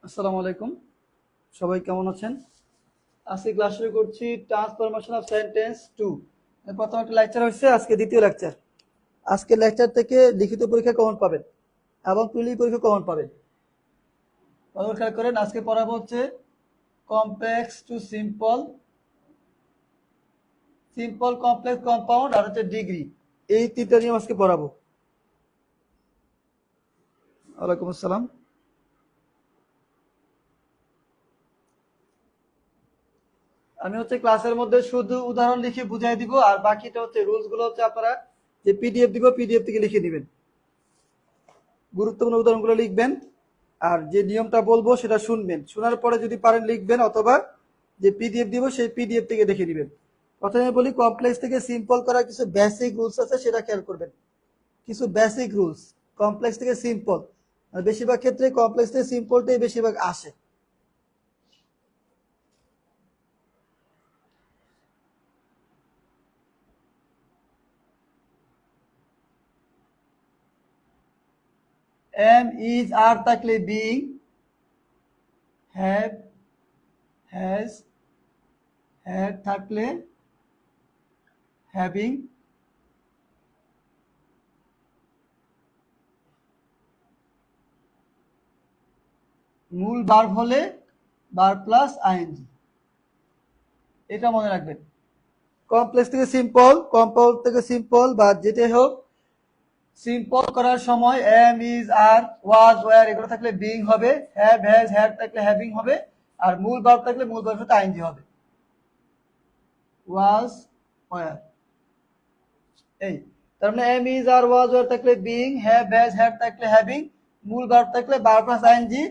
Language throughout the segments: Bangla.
আসসালামু আলাইকুম, সবাই কেমন আছেন? আজকে ক্লাস শুরু করছি ট্রান্সফরমেশন অফ সেন্টেন্স টু। প্রথম একটা লেকচার হচ্ছে, আজকে দ্বিতীয় লেকচার। আজকে লেকচার থেকে লিখিত পরীক্ষা কমন পাবেন এবং প্রিলি পরীক্ষা কমন পাবেন। ভালো খেয়াল করেন, আজকে পড়াবো হচ্ছে complex to simple, simple complex compound আর হচ্ছে ডিগ্রি। এই তিনটা নিয়ম আজকে পড়াবো। ওয়ালাইকুম আসসালাম। আমি হচ্ছে ক্লাসের মধ্যে শুধু উদাহরণ লিখে বুঝাই দিব, আর বাকিটা হচ্ছে রুলস গুলো হচ্ছে আপনারা যে পিডিএফ দিব, পিডিএফ থেকে লিখে দিবেন। গুরুত্বপূর্ণ উদাহরণগুলো লিখবেন, আর যে নিয়মটা বলবো সেটা শুনবেন, শোনার পরে যদি পারেন লিখবেন, অথবা যে পিডিএফ দিব সেই পিডিএফ থেকে দেখে দিবেন। প্রথমে বলি, কমপ্লেক্স থেকে সিম্পল করার কিছু বেসিক রুলস আছে, সেটা খেয়াল করবেন। কিছু বেসিক রুলস, কমপ্লেক্স থেকে সিম্পল, আর বেশিরভাগ ক্ষেত্রে কমপ্লেক্স থেকে সিম্পলটাই বেশিরভাগ আসে। এম ইজ আর থাকলে বিং, হ্যাভ হ্যাজ, হ্যাড থাকলে হ্যাভিং, মূল ভার্ব হলে ভার্ব প্লাস আইএনজি। এটা মনে রাখবেন। কমপ্লেক্স থেকে সিম্পল, কম্পাউন্ড থেকে সিম্পল বা যেটাই হোক, সিম্পল করার সময় am is are was were এগুলো থাকলে বিং হবে, হ্যাভ হ্যাজ হ্যাড থাকলে হ্যাভিং হবে, আর মূল ভার্ব থাকলে মূল ভার্বের সাথে আইএনজি হবে। ওয়াজ ওয়ার, এই তার মানে am is are was were থাকলে বিং, হ্যাভ হ্যাজ হ্যাড থাকলে হ্যাভিং, মূল ভার্ব থাকলে ভার্ব প্লাস আইএনজি।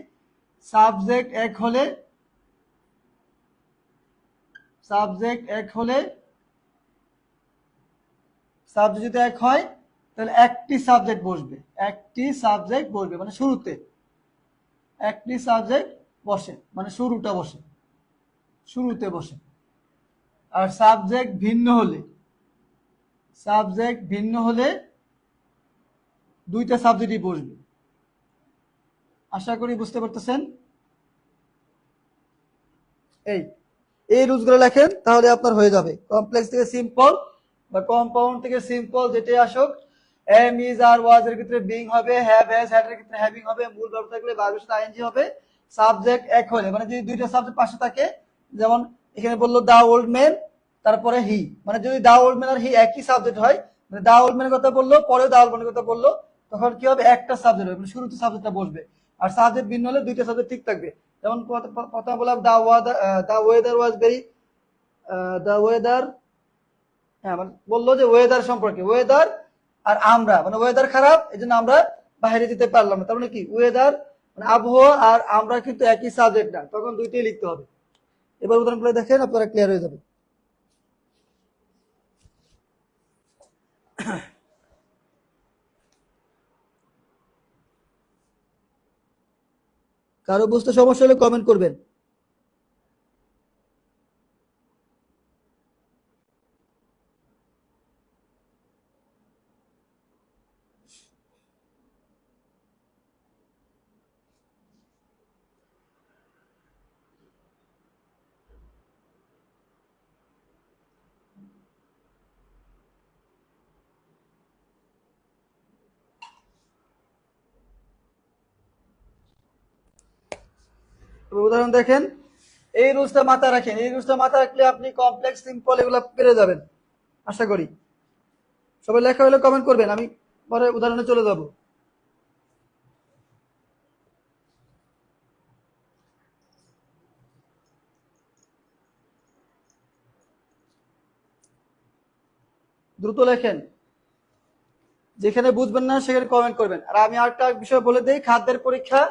সাবজেক্ট এক হলে, সাবজেক্ট এক হলে, সাবজেক্ট যদি এক হয় তাহলে একটি সাবজেক্ট বসবে, একটি সাবজেক্ট বসবে মানে শুরুতে একটি সাবজেক্ট বসে, মানে শুরুটা বসে, শুরুতে বসে। আর সাবজেক্ট ভিন্ন হলে, সাবজেক্ট ভিন্ন হলে দুইটা সাবজেক্টই বসবে। আশা করি বুঝতে পারতেছেন। এই এই রুলসগুলো লেখেন, তাহলে আপনার হয়ে যাবে। কমপ্লেক্স থেকে সিম্পল বা কম্পাউন্ড থেকে সিম্পল যেটাই আসুক, এম ইজ আর ওয়াজ এর ক্ষেত্রে বিং হবে, হ্যাভ হ্যাজ হ্যাড এর ক্ষেত্রে হ্যাভিং হবে, মূল ভার্ব থাকলে ভার্বের সাথে আইএনজি হবে। সাবজেক্ট এক হলে, মানে যদি দুইটা সাবজেক্ট পাশে থাকে, যেমন এখানে বললো দা ওল্ড ম্যান, তারপরে হি, মানে যদি দা ওল্ড ম্যান আর হি একই সাবজেক্ট হয়, মানে দা ওল্ড ম্যানের কথা বললো পরেও দা ওল্ড ম্যানের কথা বললো, তখন কি হবে, একটা সাবজেক্ট হবে, মানে শুরুতে সাবজেক্টটা বসবে। আর সাবজেক্ট ভিন্ন হলে দুইটা সাবজেক্ট ঠিক থাকবে। যেমন প্রথমে বললাম the weather was very, the weather, হ্যাঁ মানে বললো যে ওয়েদার সম্পর্কে, ওয়েদার আর আমরা, মানে ওয়েদার খারাপ এই জন্য আমরা বাইরে যেতে পারলাম না, তার মানে কি ওয়েদার মানে আবহাওয়া আর আমরা কিন্তু একই সাবজেক্ট না, তখন দুইটাই লিখতে হবে। এবার উদাহরণগুলো দেখেন, আপনারা ক্লিয়ার হয়ে যাবে। কারো বুঝতে সমস্যা হলে কমেন্ট করবেন। উদাহরণ দেখেন, এই রুলসটা মাথায় রাখেন, এই রুলসটা মাথায় রাখলে আপনি কমপ্লেক্স সিম্পল এগুলো পেরে যাবেন আশা করি। সবাই লেখা হলে কমেন্ট করবেন, আমি পরে উদাহরণে চলে যাব। দ্রুত লেখেন, যেখানে বুঝবেন না সেখানে কমেন্ট করবেন। আর আমি আরেকটা বিষয় বলে দিই, খাদ্যের পরীক্ষা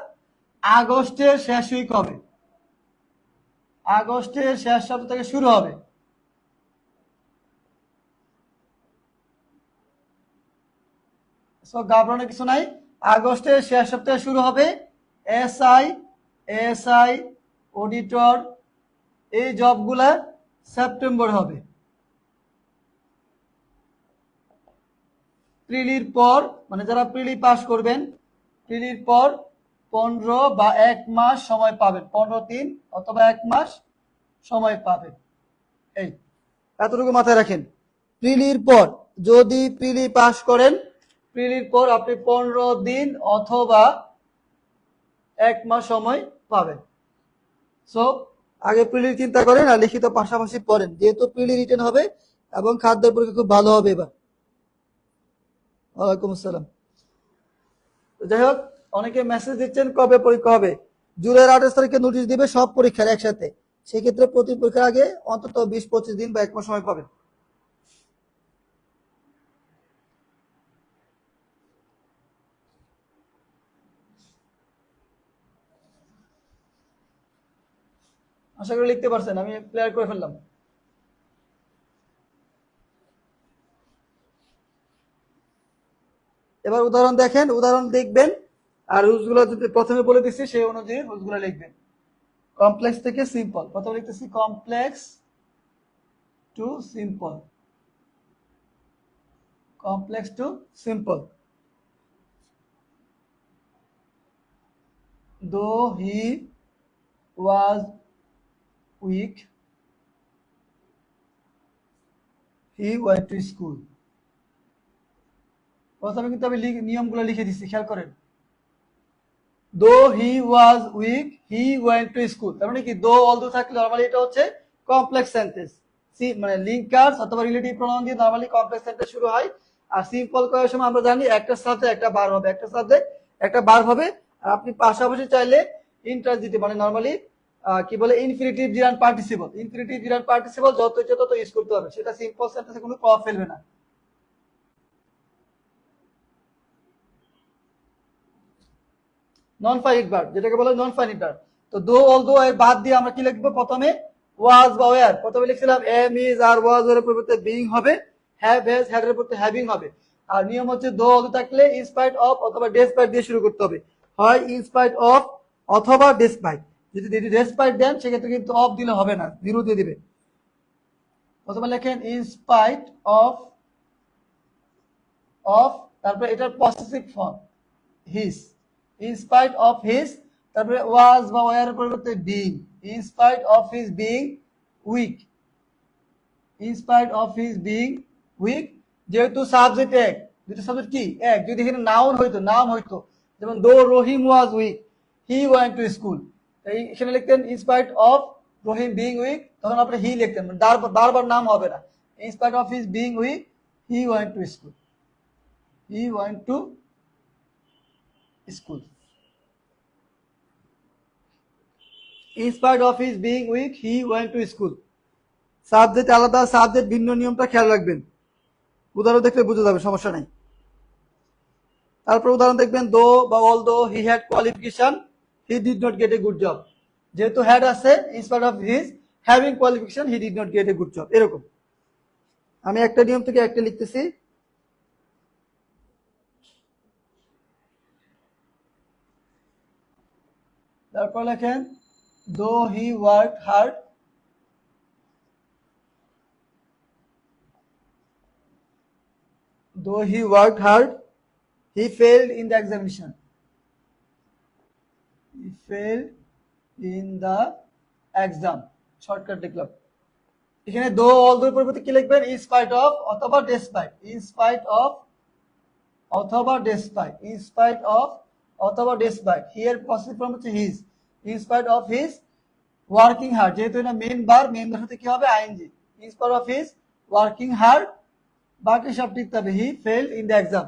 আগস্টের শেষ উইক হবে, আগস্টের শেষ সপ্তাহ থেকে শুরু হবে। সো ঘাবড়ানোর কিছু নাই, আগস্টের শেষ সপ্তাহে শুরু হবে। এসআই, এএসআই, অডিটর, এই জবগুলা সেপ্টেম্বর হবে। প্রিলির পর, মানে যারা প্রিলি পাস করবেন, প্রিলির পর 15 বা 1 মাস সময় পাবেন, 15 দিন অথবা 1 মাস সময় পাবেন। এই এতটুকু মাথায় রাখেন। প্রিলির পর যদি প্রিলি পাস করেন, প্রিলির পর আপনি 15 দিন অথবা 1 মাস সময় পাবেন। সো আগে প্রিলির চিন্তা করেন আর লিখিত পাশাপাশি পড়েন, যেহেতু প্রিলি রিটেন হবে এবং খাদ্যের পরীক্ষা খুব ভালো হবে এবার। ওয়ালাইকুম আসসালাম। যাই হোক, অনেকে মেসেজ দিচ্ছেন কবে পরীক্ষা হবে। জুলাইয়ের 28 তারিখে নোটিশ দিবে সব পরীক্ষার একসাথে। সেক্ষেত্রে প্রতি পরীক্ষার আগে অন্তত 20-25 দিন বা 1 মাস সময় পাবেন। আশা করি লিখতে পারছেন, আমি ক্লিয়ার করে ফেললাম। এবার উদাহরণ দেখেন, উদাহরণ দেখবেন আর রুলসগুলো যদি প্রথমে বলে দিচ্ছি সেই অনুযায়ী রুলসগুলো লিখবেন। কমপ্লেক্স থেকে সিম্পল, প্রথমে লিখতেছি complex to simple, complex to simple. Though he was weak, he went to school. প্রথমে কিন্তু আমি নিয়মগুলো লিখে দিচ্ছি, খেয়াল করেন। Though he was weak, he went to school। তার মানে কি, though although থাকলে নরমালি এটা হচ্ছে কমপ্লেক্স সেন্টেন্স। মানে লিঙ্কার্স অথবা রিলেটিভ প্রোনাউন দিয়ে নরমালি কমপ্লেক্স সেন্টেন্স শুরু হয়। আর সিম্পল করার সময় আমরা জানি একটা সাবজেক্ট একটা ভার্ব হবে, একটা সাবজেক্ট একটা ভার্ব হবে। আর আপনি পাশাপাশি চাইলে ইন্ট্রানজিটিভ মানে নরমালি কি বলে infinitive gerund participle, infinitive gerund participle যত ইচ্ছে তত ইউজ করতে হবে, সেটা সিম্পল সেন্টেন্সে কোনো প্রভাব ফেলবে না। নন ফাইনিট ভার্ব, যেটাকে বলে নন ফাইনিট ভার্ব। তো দো অলদো এর বাদ দিয়ে আমরা কি লিখবো, প্রথমে ওয়াজ বা ওয়্যার। প্রথমে লিখছিলাম এম ইজ আর ওয়াজ এর পরিবর্তে বিং হবে, হ্যাভ হ্যাজ হ্যাড এর পরিবর্তে হ্যাভিং হবে। আর নিয়ম হচ্ছে দো অলদো থাকলে ইনস্পাইট অফ অথবা ডেসপাইট দিয়ে শুরু করতে হবে, হয় ইনস্পাইট অফ অথবা ডেসপাইট। যদি ডেসপাইট দেন সেক্ষেত্রে কিন্তু অফ দিলে হবে না, জিরো দিয়ে দিবে। প্রথমে লেখেন ইনস্পাইট অফ, অফ তারপরে এটার possessive form his, in spite of his, তারপরে ওয়াজ বা ওয়ার পরিবর্তে being, in spite of his being weak, in spite of his being weak. যেহেতু সাবজেক্ট এক, দুটো সাবজেক্ট কি এক, যদি এখানে নাউন হইতো, নাম হইতো, যেমন though Rahim was weak he went to school, এখানে লিখতেন in spite of Rahim being weak, তখন আপনি হি লিখতেন, বারবার নাম হবে না। In spite of his being weak he went to school, he went to school. In spite of his being weak, he went to school. Subject আলাদা, সাবজেক্ট ভিন্ন, নিয়মটা খেয়াল রাখবেন। উদাহরণ দেখলে বুঝে যাবে, সমস্যা নাই। তারপর উদাহরণ দেখবেন, দো বা although he had qualification he did not get a good job. যেহেতু হ্যাড আছে, in spite of his having qualification he did not get a good job, এরকম। আমি একটা নিয়ম থেকে একটা লিখতেছি। তারপর লেখেন দো he work hard, though he worked hard, he failed in the examination. He failed in the exam. Shortcut লিখলাম। এখানে দো অলদো পরিবর্তে কি লিখবেন, ইন স্পাইট অফ অথবা ডেসপাইট, ইন স্পাইট অফ অথবা ডেসপাইট, ইন স্পাইট অফ অথবা ডেসপাইট। হিয়ার পসিটিভ ফর্ম হচ্ছে his, in spite of his working hard, যেহেতু এটা মেইন বার, মেইন বার সাথে কি হবে ING, in spite of his working hard, বাকি সব লিখতে হবে হি ফেলড ইন দ্য এক্সাম।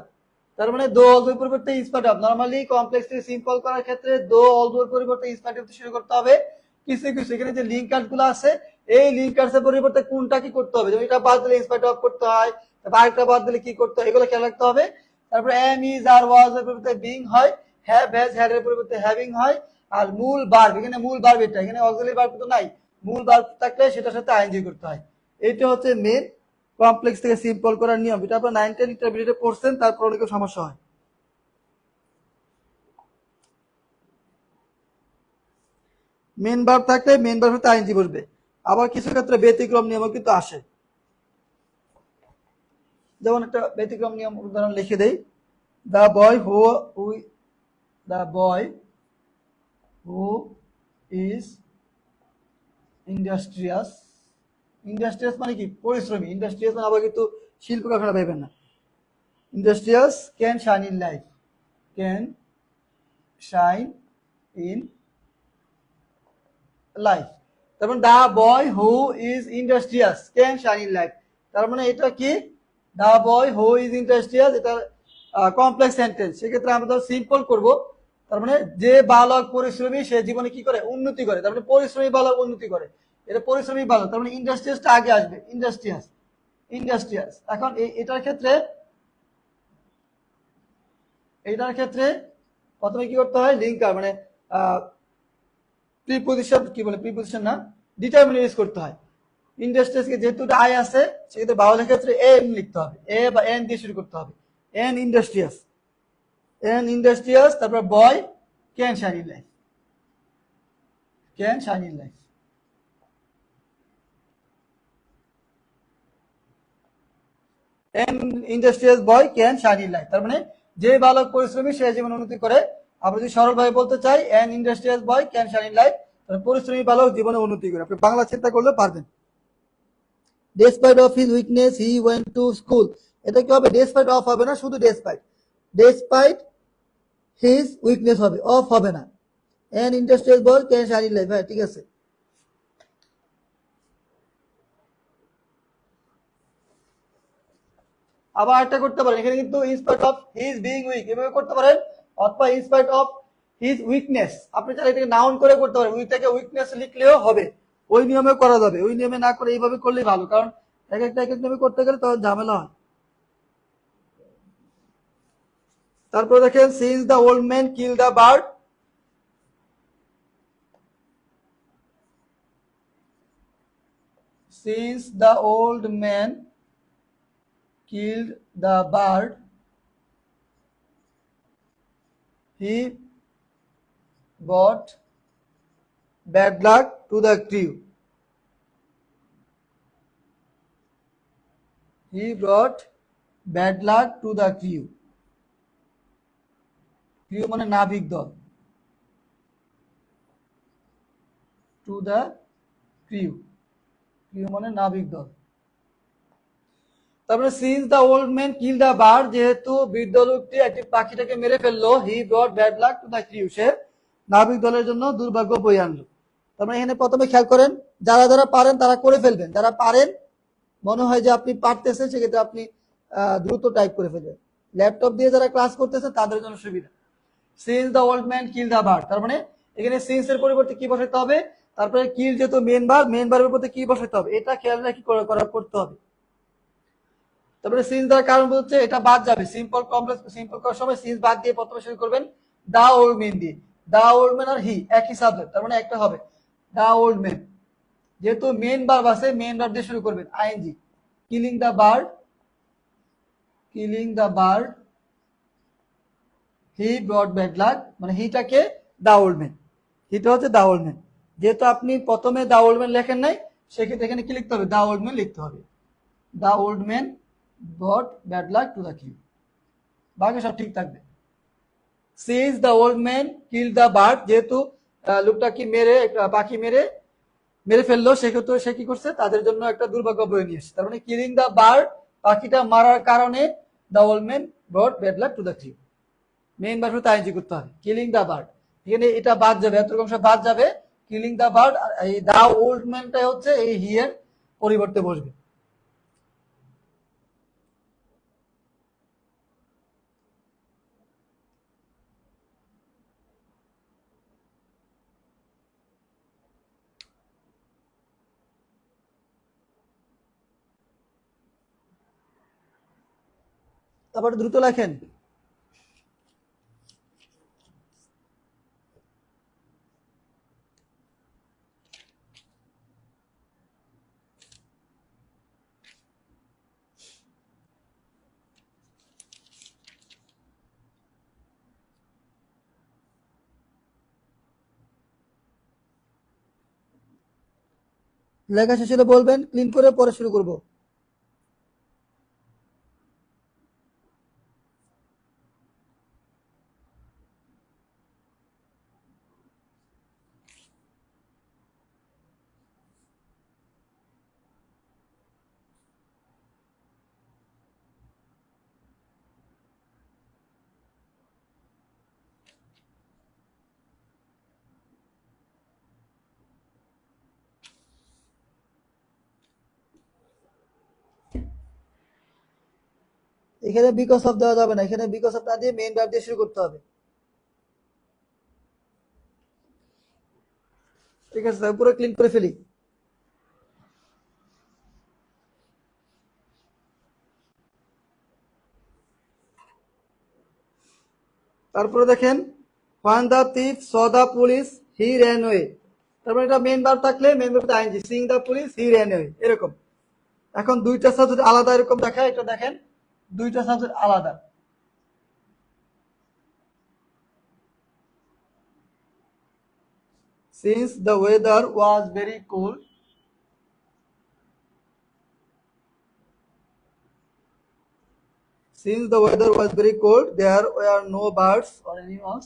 তার মানে দো অলদো পরিবর্তে ইনস্পাইট অফ, নরমালি কমপ্লেক্স থেকে সিম্পল করার ক্ষেত্রে দো অলদোর পরিবর্তে ইনস্পাইট অফ শুরু করতে হবে। কিছু কিছু এখানে যে লিঙ্কার্স গুলো আছে, এই লিঙ্কার্স এর পরিবর্তে কোনটা কি করতে হবে, যেমন এটা বাদ দিলে ইনস্পাইট অফ করতে হয়, তারপর আরেকটা বাদ দিলে কি করতে হয়, এগুলো খেয়াল রাখতে হবে। তারপর এম ইজ আর ওয়াজ এর পরিবর্তে বিং হয়, হ্যাভ হ্যাজ হ্যাড এর পরিবর্তে হ্যাভিং হয়। আর মূল ভার্ব, এখানে মূল ভার্ব এটা, এখানে অক্সিলারি ভার্ব তো নাই, মূল ভার্ব থাকলে সেটার সাথে আইএনজি করতে হয়। এটা হচ্ছে মেন কমপ্লেক্স থেকে সিম্পল করার নিয়ম। এটা আপনার 9, 10 ইন্টারমিডিয়েটে পড়ছেন, তারপর অনেক সমস্যা হয়। মেন ভার্ব থাকলে মেন ভার্বের সাথে আইএনজি বসবে। আবার কিছু ক্ষেত্রে ব্যতিক্রম নিয়মও কিন্তু আসে। যেমন একটা ব্যতিক্রম নিয়ম উদাহরণ লিখে দেই, the boy who the boy who is industrious. Industrious মানে কি? পরিশ্রমী। ইন্ডাস্ট্রিয়াস মানে আবার কিন্তু শিল্প কারখানা পাইবেন না। Industrious can shine in life, can shine in life. তার মানে the boy who is industrious can shine in life. তার মানে এটা কি? The boy who is industrious, এটা কমপ্লেক্স সেন্টেন্স। সেক্ষেত্রে আমরা সিম্পল করব। তার মানে যে বালক পরিশ্রমী সে জীবনে কি করে? উন্নতি করে। তার মানে পরিশ্রমী বালক উন্নতি করে, এটা পরিশ্রমী বালক। তার মানে ইন্ডাস্ট্রিয়াসটা আগে আসবে, ইন্ডাস্ট্রিয়াস, ইন্ডাস্ট্রিয়াস। এখন এটার ক্ষেত্রে প্রথমে কি করতে হয়? লিঙ্কার মানে প্রিপোজিশন, কি বলে প্রিপোজিশন না, ডিটারমিনার ইউজ করতে হয়। ইন্ডাস্ট্রিয়াসকে যেহেতু আই আছে সেক্ষেত্রে বাউলের ক্ষেত্রে এন লিখতে হবে, এ বা এন দিয়ে শুরু করতে হবে। An industrious, an industrious. তারপর boy can shine in life, can shine in life. An industrious boy can shine in life. তার মানে যে বালক পরিশ্রমী সে জীবন উন্নতি করে। আমরা যদি সরলভাবে বলতে চাই, N industrious boy can shine in life, তাহলে পরিশ্রমী বালক জীবনে উন্নতি করে। আপনি বাংলা চিন্তা করলে পারবেন। Despite of his weakness he went to school, এটা কি হবে? despite of হবে না, শুধু despite, despite his weakness হবে, of হবে না। an industrious boy can shine in life, হ্যাঁ ঠিক আছে। আবার একটা করতে পারেন এখানে কিন্তু in spite of his being weak এভাবে করতে পারেন, অথবা in spite of his weakness। আপনি চাইলে এটাকে নাউন করে করতে পারেন, উইটাকে উইকনেস লিখলেও হবে, ওই নিয়মে করা যাবে। ওই নিয়মে না করে এইভাবে করলেই ভালো, কারণ এক একটা নিয়মে করতে গেলে তখন ঝামেলা হয়। তারপর দেখেন, since the old man killed the bird, since the old man killed the bird, he brought bad luck to the crew, he brought bad luck to the crew। Crew মানে নাবিক দল, টু দ্য ক্রিউ, ক্রিউ মানে নাবিক দল। তারপরে since the old man kill the bird, যেহেতু বৃদ্ধ লোকটি একটি পাখিটাকে মেরে ফেললো, he brought bad luck to the crew, সে নাবিক দলের জন্য দুর্ভাগ্য বয়ে আনলো। তারপরে এখানে প্রথমে খেয়াল করেন, যারা যারা পারেন তারা করে ফেলবেন, যারা পারেন মনে হয় যে আপনি পারতেছেন সেক্ষেত্রে আপনি দ্রুত টাইপ করে ফেলবেন। ল্যাপটপ দিয়ে যারা ক্লাস করতেছে তাদের জন্য সুবিধা। Since the old man kill the bird, তার মানে এখানে সিন্স এর পরিবর্তে কি বসাতে হবে? তারপরে কিল যেহেতু মেন ভার্ব, মেন ভার্বের পরিবর্তে কি বসাতে হবে? এটা খেয়াল রাখি করতে হবে। তারপরে সিন্স দ্বারা কারণ হচ্ছে এটা বাদ যাবে, সিম্পল কমপ্লেক্স সিম্পল করার সময় সিন্স বাদ দিয়ে প্রথমে শুরু করবেন দা ওল্ড ম্যান দিয়ে। দা ওল্ড ম্যান আর হি একই সাবজেক্ট, তার মানে একটা হবে দা ওল্ড ম্যান। যেহেতু মেন ভার্ব আছে, মেন ভার্ব দিয়ে শুরু করবেন, ING. Killing the bird, killing the bird, he brought bad luck, মানে হিটাকে দা ওল্ড ম্যান, হিটা হচ্ছে দা ওল্ড ম্যান। যেহেতু আপনি প্রথমে দা ওল্ড ম্যান লেখেন নাই, সেক্ষেত্রে এখানে কি লিখতে হবে? দা ওল্ড ম্যান লিখতে হবে। The old man brought bad luck to the crew, বাকি সব ঠিক থাকবে। সিজ the old man kill the bird, যেহেতু লোকটা কি মেরে পাখি মেরে মেরে ফেললো, সেক্ষেত্রে সে কি করছে? তাদের জন্য একটা দুর্ভাগ্য বয়ে নিয়ে এসেছে। তার মানে কিলিং দ্য বার্ড, পাখিটা মারার কারণে the old man brought bad luck to the queue, main verb ING করতে হবে। কিলিং দ্য বার্ড, এখানে এটা বাদ যাবে, এতটুকু অংশ বাদ যাবে। কিলিং দ্য বার্ড, এই দা ওল্ড ম্যানটা হচ্ছে এই হি এর পরিবর্তে বসবে। তারপরে দ্রুত লেখেন। লেখা শেষ হলে বলবেন, ক্লিন করে পরে শুরু করব। এখানে বিকজ অফ দেওয়া যাবে না, এখানে বিকজ অফ না দিয়ে মেইন ভার্ব দিয়ে শুরু করতে হবে। ঠিক আছে, পুরো ক্লিন করে ফেলি। তারপরে দেখেন when the thief saw the police he ran away, তারপরে এটা মেইন ভার্ব থাকলে main verb ING, seeing the police he ran away এরকম। এখন দুইটা সাবজেক্ট আলাদা এরকম দেখায়, এটা দেখেন দুইটা সাবজেক্ট আলাদা। since the weather was very cold, since the weather was very cold there were no birds or animals,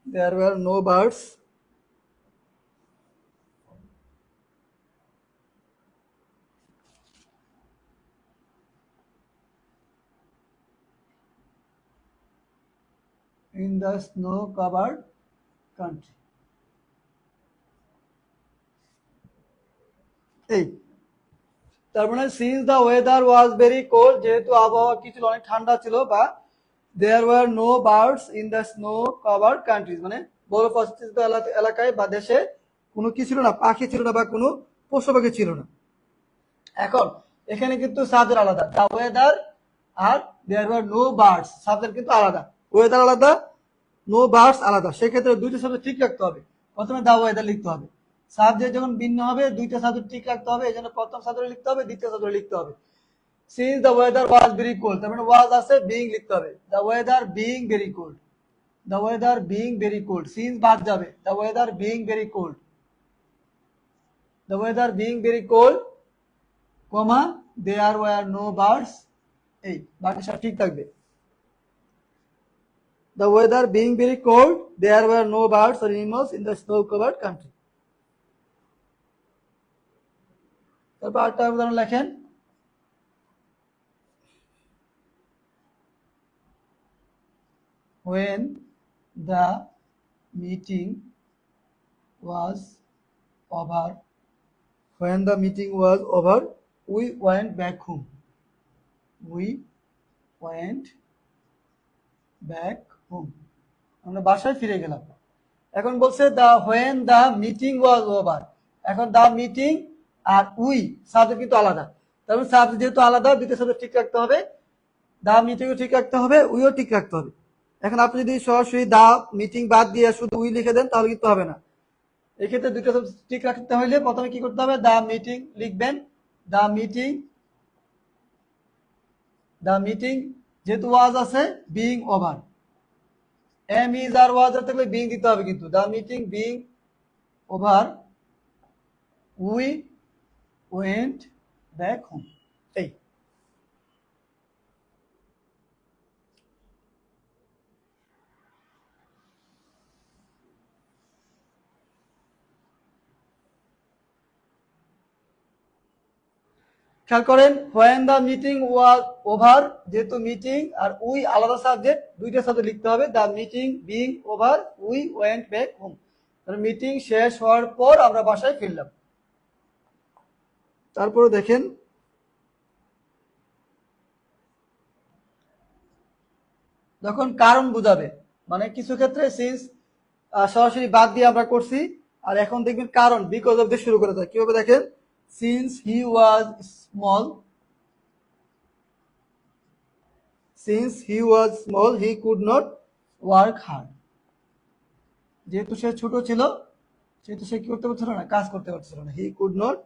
there were no birds in the snow covered country। এই তার মানে since the weather was very cold, যেহেতু আবহাওয়া কি ছিল, অনেক ঠান্ডা ছিল, বা there were no birds in the snow covered countries, মানে বরফ আচ্ছাদিত এলাকায় বা দেশে কোনো কি ছিল না, পাখি ছিল না বা কোনো পশু পাখি ছিল না। এখন এখানে কিন্তু সাবজেক্ট আলাদা, দ্য ওয়েদার আর there were no birds, subject কিন্তু আলাদা, ওয়েদার আলাদা, নো বার্ডস আলাদা, সেক্ষেত্রে দুইটা সাবজেক্ট ঠিক রাখতে হবে। প্রথমে দ্য ওয়েদার লিখতে হবে, সাবজেক্ট যখন ভিন্ন হবে দুইটা সাবজেক্ট ঠিক রাখতে হবে, এই জন্য প্রথম সাবজেক্ট লিখতে হবে, দ্বিতীয় সাবজেক্ট লিখতে হবে। Since the weather was very cold, তার মানে ওয়াজ আছে, বিং লিখতে হবে, the weather being very cold, the weather being very cold, since বাদ যাবে, the weather being very cold, the weather being very cold, comma there were no birds, এই বাকি সব ঠিক থাকবে। The weather being very cold, there were no birds or animals in the snow-covered country. তারপর আরেকটা উদাহরণ লেখেন, when the meeting was over, when the meeting was over, we went back home. We went back home. আমরা বাসায় ফিরে গেলাম। এখন বলছে দা when the meeting was over, এখন দা মিটিং আর উই সাবজেক্ট কিন্তু আলাদা, তার মানে সাবজেক্ট যেহেতু আলাদা দুইটা সাবজেক্ট ঠিক রাখতে হবে, দা মিটিংও ঠিক রাখতে হবে, উইও ঠিক রাখতে হবে। এখন আপনি যদি সরাসরি দা মিটিং বাদ দিয়ে শুধু উই লিখে দেন তাহলে কিন্তু হবে না, এক্ষেত্রে দুইটা সাবজেক্ট ঠিক রাখতে হলে প্রথমে কি করতে হবে, দা মিটিং লিখবেন, দা মিটিং, দা মিটিং যেহেতু ওয়াজ আছে, being over, am is are was আর থাকলে বিং দিতে হবে, কিন্তু the meeting being over we went back home. এই খেয়াল করেন, when the meeting was over, যেহেতু মিটিং আর উই আলাদা সাবজেক্ট, দুইটা সাবজেক্ট লিখতে হবে, the meeting being over we went back home, meeting শেষ হওয়ার পর আমরা বাসায় ফিরলাম। তারপরে দেখেন যখন কারণ বুঝাবে, মানে কিছু ক্ষেত্রে সিন্স সরাসরি বাদ দিয়ে আমরা করছি, আর এখন দেখবেন কারণ বিকজ অফ দিয়ে শুরু করে দেয়, কিভাবে দেখেন, since he was small, since he was small he could not work hard, যেহেতু সে ছোট ছিল সেহেতু সে কি করতে পারছিল না, কাজ করতে পারছিল না, he could not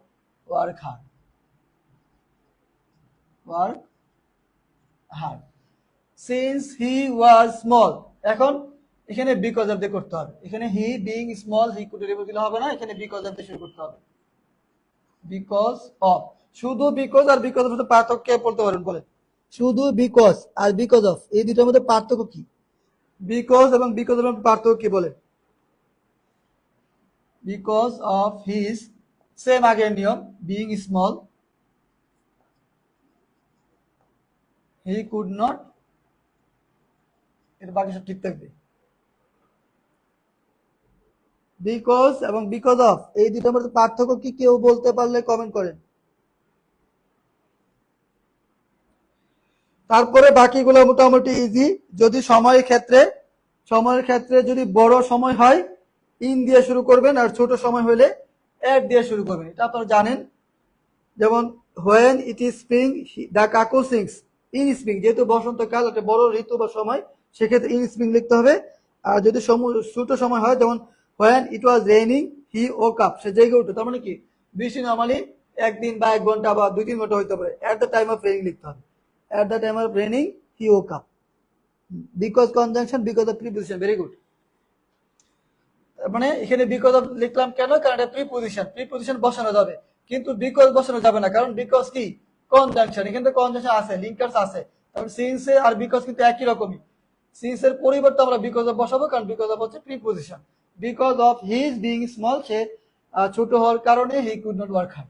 work hard, work hard, since he was small, এখন এখানে বিকজ অফ দিয়ে করতে হবে, এখানে হি বিং স্মল হি কুড দিলে হবে না, এখানে বিকজ অফ দিয়ে শুরু করতে হবে, বিকজ অফ, শুধু বিকজ আর বিকজ অফ মধ্যে পার্থক্য বলতে পারেন, বলেন শুধু বিকজ আর বিকজ অফ এই দুটোর মধ্যে পার্থক্য কি, বিকজ এবং বিকজ অফ পার্থক্য কি বলে, বিকজ অফ হিজ সেম আগের নিয়ম, being small he could not, এর বাকি সব ঠিক থাকবে। বিকজ এবং বিকজ অফ এই দুটোর মধ্যে পার্থক্য কি কেউ বলতে পারলে কমেন্ট করেন। তারপরে বাকিগুলো মোটামুটি ইজি। যদি সময়ের ক্ষেত্রে যদি বড় সময় হয় ইন দিয়ে শুরু করবেন, আর ছোট সময় হলে এট দিয়ে শুরু করবেন, এটা আপনারা জানেন। যেমন when it is spring the কাকু সিংস ইন স্প্রিং, যেহেতু বসন্তকাল একটা বড় ঋতু বা সময়, সেক্ষেত্রে ইন স্প্রিং লিখতে হবে। আর যদি ছোট সময় হয়, যেমন when it was raining he woke up, সে জেগে উঠে, তার মানে কি বৃষ্টি নর্মালি একদিন বা 1 ঘন্টা বা 2-3 ঘন্টা হইতে পারে, at the time of raining লিখতে হবে, at the time of raining he woke up. Because conjunction, because of preposition, very good. মানে এখানে বিকজ অফ লিখলাম কেন, কারণ এটা প্রিপোজিশন বসানো যাবে, কিন্তু বিকজ বসানো যাবে না, কারণ বিকজ কি কনজাংশন, এখানে কনজাংশন আছে, লিঙ্কার্স আছে, তারপর সিন্স আর বিকজ কিন্তু একই রকমই। সিন্স এর পরিবর্তে আমরা বিকজ অফ বসাবো, কারণ বিকজ অফ হচ্ছে preposition. Because of his being small, সে ছোট হওয়ার কারণে he could not work hard.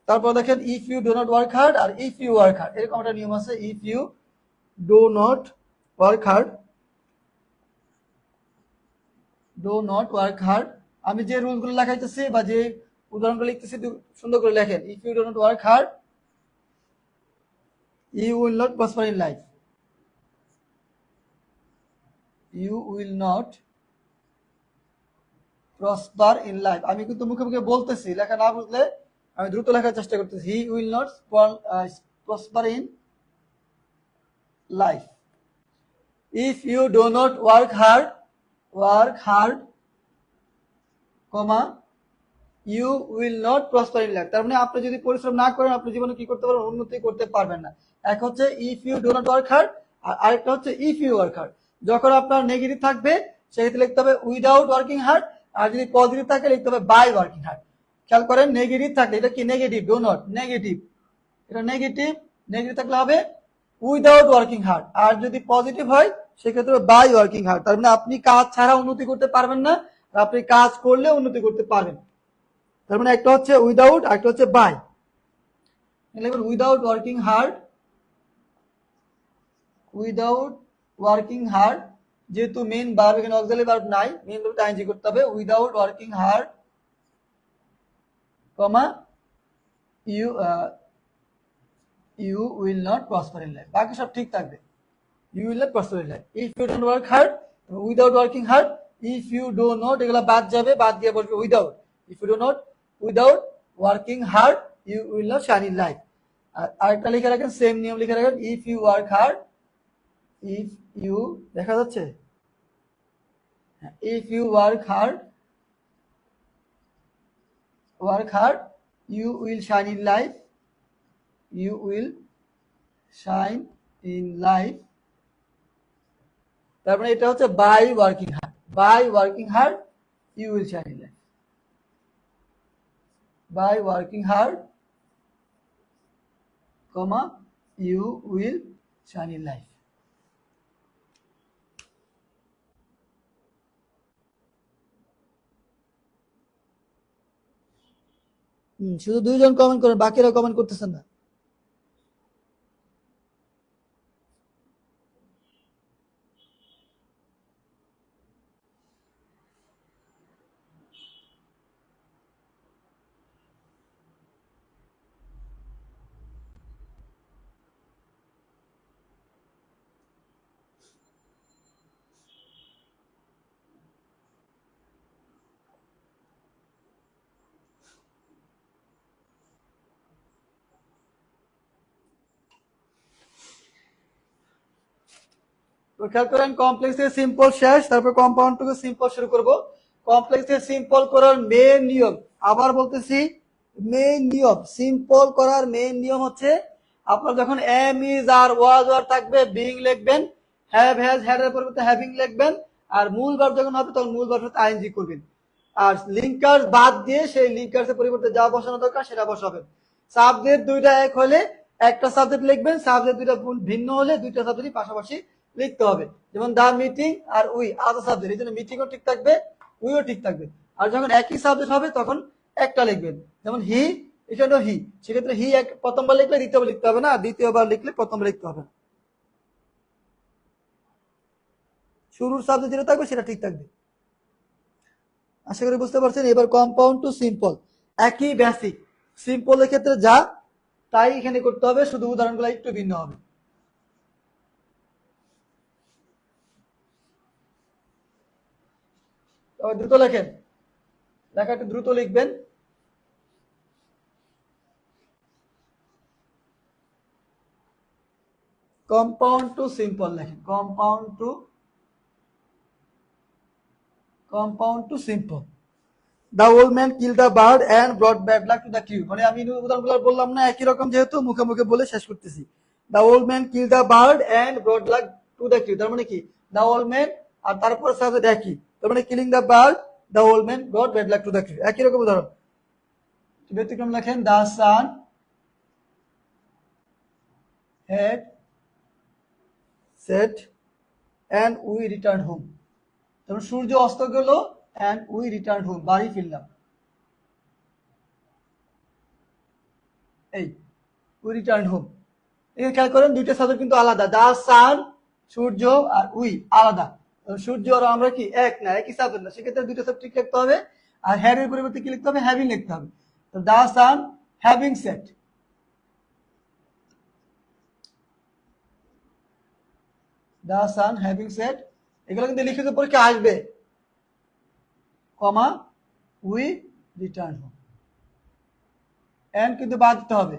তারপর দেখেন if you do not work hard আর ইফ ইউ ওয়ার্ক হার্ড, এরকম একটা নিয়ম আছে। If you do not work hard, do not work hard, আমি যে রুলগুলো লেখাইতেছি বা যে উদাহরণগুলো লিখতেছি সুন্দর করে লেখেন। If you do not work hard you will not prosper in life, you will not prosper in life. আমি কিন্তু মুখে মুখে বলতেছি, লেখা না বুঝলে আমি দ্রুত লেখার চেষ্টা করতেছি। He will not prosper in life. If you do not work hard comma you will not prosper in life, তার মানে আপনি যদি পরিশ্রম না করেন আপনি জীবনে কি করতে পারবেন, উন্নতি করতে পারবেন না। এক হচ্ছে if you do not work hard, আর আরেকটা হচ্ছে ইফ ইউ ওয়ার্ক হার্ড। যখন আপনার নেগেটিভ থাকবে সেক্ষেত্রে লিখতে হবে উইদাউট ওয়ার্কিং হার্ড, আর যদি পজিটিভ থাকে লিখতে হবে বাই ওয়ার্কিং হার্ড। খেয়াল করেন নেগেটিভ থাকলে, এটা কি নেগেটিভ, ডু নট নেগেটিভ, এটা নেগেটিভ থাকলে হবে উইদাউট ওয়ার্কিং হার্ড, আর যদি পজিটিভ হয় সেক্ষেত্রে বাই ওয়ার্কিং হার্ড। তার মানে আপনি কাজ ছাড়া উন্নতি করতে পারবেন না, আর আপনি কাজ করলে উন্নতি করতে পারবেন। তার মানে একটা হচ্ছে উইদাউট আর একটা হচ্ছে বাই। উইদাউট ওয়ার্কিং হার্ড, যেহেতু মেইন ভার্ব এখানে অক্সিলারি ভার্ব নাই, মেইন ভার্বটা আইএনজি করতে হবে। Without working hard comma you will not prosper in life, বাকি সব ঠিক থাকবে। You will not prosper in life. If you don't work hard, without working hard, if you do not, এগুলো বাদ যাবে, বাদ দিয়ে বলবে without. If you do not without working hard you will not shine in life. আর আরেকটা লিখে রাখেন, সেম নিয়ম লিখে রাখেন, if you work hard, if you, দেখা যাচ্ছে, if you work hard you will shine in life, you will shine in life. তারপরে এটা হচ্ছে by working hard you will shine in life, by working hard comma you will shine in life. শুধু 2 জন কমেন্ট করেন, বাকিরা কমেন্ট করতেছেন না। তো খেয়াল করেন, কমপ্লেক্স থেকে সিম্পল শেষ, তারপর কম্পাউন্ড থেকে সিম্পল শুরু করব। কমপ্লেক্স থেকে সিম্পল করার মেইন নিয়ম, আবার বলতেছি, মেইন নিয়ম, সিম্পল করার মেইন নিয়ম হচ্ছে আপনার যখন am is are was were থাকবে বিং লিখবেন, হ্যাভ হ্যাজ হ্যাড এর পরিবর্তে হ্যাভিং লিখবেন, আর মূল ভার্ব যখন হবে তখন মূল ভার্ব সাথে আইএনজি করবেন, আর লিঙ্কার্স বাদ দিয়ে সেই লিঙ্কার্সের পরিবর্তে যা বসানো দরকার সেটা বসাবেন। সাবজেক্ট দুইটা এক হলে একটা সাবজেক্ট লিখবেন, সাবজেক্ট দুইটা ভিন্ন হলে দুইটা সাবজেক্টই পাশাপাশি লিখতে হবে। যেমন দা মিটিং আর উই আলাদা সাবজেক্ট, এই জন্য মিটিংও ঠিক থাকবে, উইও ঠিক থাকবে। আর যখন একই সাবজেক্ট হবে তখন একটা লিখবেন, যেমন হি, এটা হলো হি, সেক্ষেত্রে হি প্রথমবার লিখলে দ্বিতীয়বার লিখতে হবে না, আর দ্বিতীয়বার লিখলে প্রথমবার লিখতে হবে না। শুরুর সাবজেক্ট যেটা থাকবে সেটা ঠিক থাকবে। আশা করি বুঝতে পারছেন। এবার কম্পাউন্ড টু সিম্পল, একই বেসিক, সিম্পলের ক্ষেত্রে যা তাই এখানে করতে হবে, শুধু উদাহরণগুলো একটু ভিন্ন হবে। তবে দ্রুত লেখেন, লেখা একটু দ্রুত লিখবেন। কম্পাউন্ড টু সিম্পল লেখেন, compound to simple. The old man kill the bird and brought bad luck to the crew, মানে আমি উদাহরণগুলো বললাম না একই রকম, যেহেতু মুখে মুখে বলে শেষ করতেছি। The old man kill the bird and ব্রট lakh to the crew, তার মানে কি দ্য ওল্ড ম্যান আর তারপর সাবজেক্ট একই, তার মানে killing the bird, the old man brought bad luck to the crew, একই রকম উদাহরণ। ব্যতিক্রম লেখেন, the sun had set and we return home, তারপর সূর্য অস্ত গেল অ্যান্ড উই রিটার্ন হোম, বাড়ি ফিরলাম। এই উই রিটার্ন হোম, এখানে খেয়াল করেন দুইটা সাবজেক্ট কিন্তু আলাদা, দা সান সূর্য আর উই আলাদা, সূর্য আর আমরা কি এক না, একই সাবজেক্ট না, সেক্ষেত্রে দুইটা সাবজেক্ট ঠিক লিখতে হবে। আর হ্যাড এর পরিবর্তে কি লিখতে হবে, হ্যাভিং লিখতে হবে। তো the sun having set, the sun having set, এগুলো কিন্তু লিখিত পরীক্ষা আসবে, comma we return home, and কিন্তু বাদ দিতে হবে,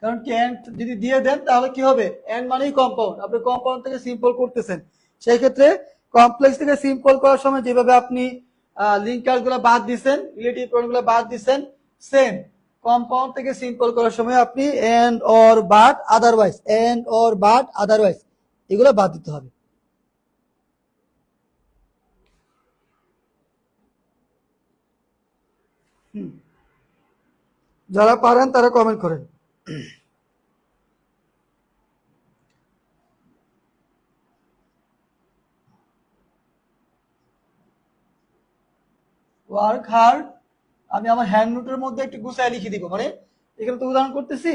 কারণ কি এন্ড যদি দিয়ে দেন তাহলে কি হবে, এন্ড মানেই কম্পাউন্ড, আপনি কম্পাউন্ড থেকে সিম্পল করতেছেন, সেই ক্ষেত্রে কমপ্লেক্স থেকে সিম্পল করার সময় যেভাবে আপনি লিঙ্কার গুলো বাদ দিচ্ছেন, রিলেটিভ প্রোনাউন গুলো বাদ দিচ্ছেন, সেম কম্পাউন্ড থেকে সিম্পল করার সময় আপনি and or but otherwise, and or but otherwise এগুলো বাদ দিতে হবে। যারা পারেন তারা কমেন্ট করেন। ওয়ার্ক হার্ড, আমি আমার হ্যান্ড নোটের মধ্যে একটু গুছায় লিখে দিব, মানে এখানে তো উদাহরণ করতেছি,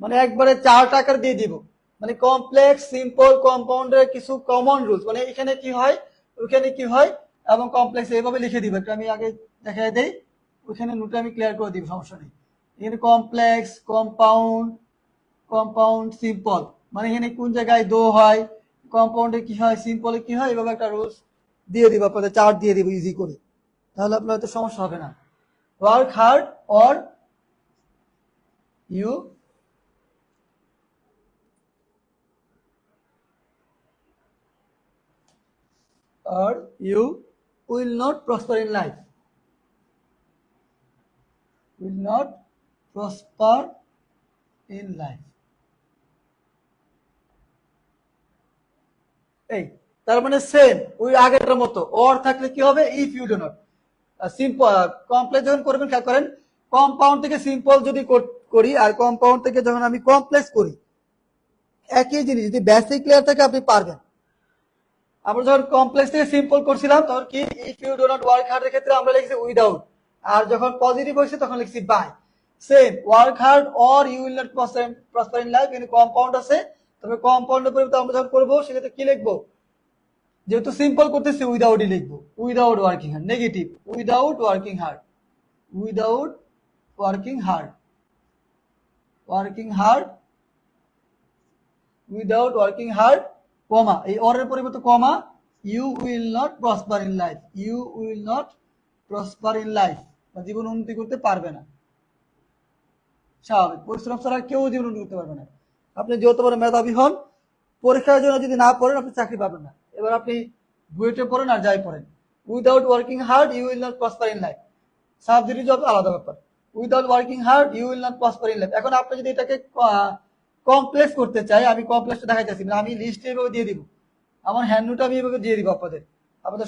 মানে একবারে 4 টাকার দিয়ে দিব, মানে কমপ্লেক্স সিম্পল কম্পাউন্ডের কিছু কমন রুলস, মানে এখানে কি হয় ওখানে কি হয়, এবং কমপ্লেক্স এইভাবে লিখে দিব, একটু আমি আগে দেখাই দেই, ওখানে নোটে আমি ক্লিয়ার করে দিব, সমস্যা নেই। এখানে কমপ্লেক্স, কম্পাউন্ড, কম্পাউন্ড সিম্পল, মানে এখানে কোন জায়গায় দো হয়, কম্পাউন্ডে কি হয়, সিম্পলে কি হয়, এভাবে একটা রুলস দিয়ে দিব, আপনাদের চার্ট দিয়ে দিব ইজি করে, তাহলে আপনার হয়তো সমস্যা হবে না। Work hard or you will not prosper in life, will not prosper in life, এই তার মানে সেম ওই আগেরটার মতো, অর থাকলে কি হবে, if you do not, simple complex যখন করবেন খেয়াল করেন, কম্পাউন্ড থেকে সিম্পল যদি করি আর কম্পাউন্ড থেকে যখন আমি কমপ্লেক্স করি একই জিনিস, যদি বেসিক ক্লিয়ার থাকে আপনি পারবেন। আমরা যখন কমপ্লেক্স থেকে সিম্পল করছিলাম তখন কি, if you do not work hard এর ক্ষেত্রে আমরা লিখছি উইদাউট, আর যখন পজিটিভ হয়েছে তখন লিখছি by. Same work hard or you will not prosper in life, কিন্তু কম্পাউন্ড আছে, তবে কম্পাউন্ডের পরিবর্তে আমরা যখন করবো সেক্ষেত্রে কি লিখবো, যেহেতু সিম্পল করতেছি উইদাউটই লিখবো, without working hard, negative without working hard, without working hard, working hard, without working hard, comma, এই অর এর পরিবর্তে comma, you will not prosper in life, you will not prosper in life, জীবন উন্নতি করতে পারবে না, স্বাভাবিক, পরিশ্রম ছাড়া কেউ জীবন উন্নতি করতে পারবে না। আপনি যত বড় মেধাবী হন, পরীক্ষার জন্য যদি না পড়েন আপনি চাকরি পাবেন না। এবার আপনি বুয়েটে পড়েন আর যাই পড়েন, without working hard you will not prosper in life, subject job আলাদা ব্যাপার, without working hard you will not prosper in life. এখন আপনি যদি এটাকে কমপ্লেক্স করতে চাই, আমি কমপ্লেক্সটা দেখাইতেছি না, আমি লিস্টে এভাবে দিয়ে দিব, আমার হ্যান্ড নোট আমি এভাবে দিয়ে দিব আপনাদের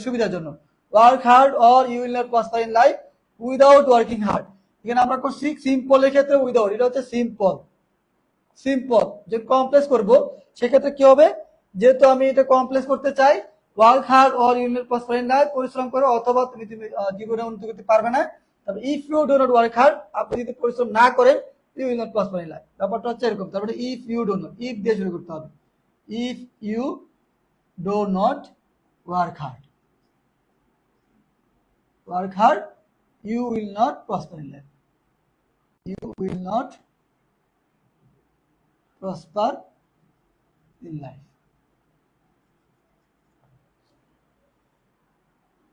সুবিধার জন্য, work hard or you will not prosper in life without working hard. এখানে আমরা করছি সিম্পলের ক্ষেত্রে উইদাউট, এটা হচ্ছে সিম্পল, সিম্পল যে কমপ্লেক্স করব সেক্ষেত্রে কি হবে, যেহেতু আমি এটা কমপ্লেক্স করতে চাই, work hard or you will not prosper in life, পরিশ্রম করো অথবা তুমি জীবনে উন্নতি করতে পারবে না। তবে if you do not work hard, আপনি যদি পরিশ্রম না করেন, you will not prosper in life, ব্যাপারটা হচ্ছে এরকম। তারপরে if you do not, if দিয়ে শুরু করতে হবে, if you do not work hard, work hard, you will not prosper in life. You will not prosper in life.